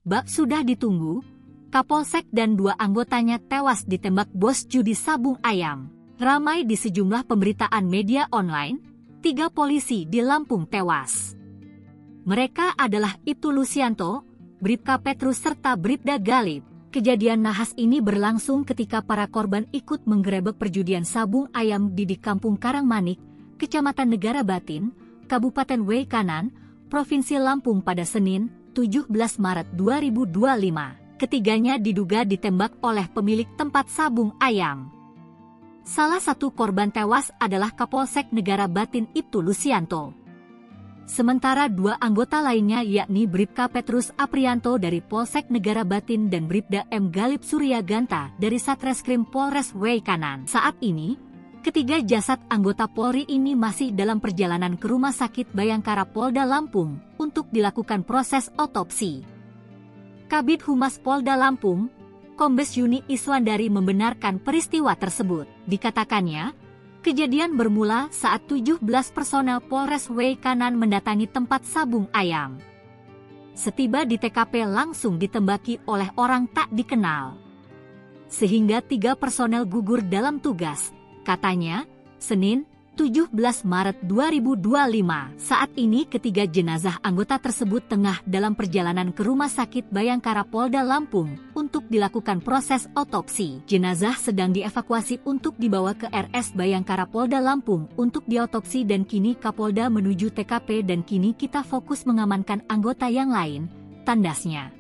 Bak sudah ditunggu, Kapolsek dan 2 anggotanya tewas ditembak bos judi sabung ayam. Ramai di sejumlah pemberitaan media online, 3 polisi di Lampung tewas. Mereka adalah Ibtu Lusianto, Bribka Petrus serta Bribda Galib. Kejadian nahas ini berlangsung ketika para korban ikut menggerebek perjudian sabung ayam di Kampung Karangmanik, Kecamatan Negara Batin, Kabupaten Weikanan, Provinsi Lampung pada Senin, 17 Maret 2025. Ketiganya diduga ditembak oleh pemilik tempat sabung ayam. Salah satu korban tewas adalah Kapolsek Negara Batin Ibtu Lusianto. Sementara 2 anggota lainnya yakni Bribka Petrus Aprianto dari Polsek Negara Batin dan Bribda M. Galib Suryaganta dari Satreskrim Polres Weikanan. Saat ini, ketiga jasad anggota Polri ini masih dalam perjalanan ke Rumah Sakit Bayangkara Polda Lampung untuk dilakukan proses otopsi. Kabid Humas Polda Lampung, Kombes Yuni Iswandari membenarkan peristiwa tersebut. Dikatakannya, kejadian bermula saat 17 personel Polres Weikanan mendatangi tempat sabung ayam. Setiba di TKP langsung ditembaki oleh orang tak dikenal. Sehingga 3 personel gugur dalam tugas, katanya, Senin, 17 Maret 2025. Saat ini ketiga jenazah anggota tersebut tengah dalam perjalanan ke Rumah Sakit Bayangkara Polda Lampung untuk dilakukan proses otopsi. Jenazah sedang dievakuasi untuk dibawa ke RS Bayangkara Polda Lampung untuk diotopsi dan kini Kapolda menuju TKP dan kini kita fokus mengamankan anggota yang lain, tandasnya.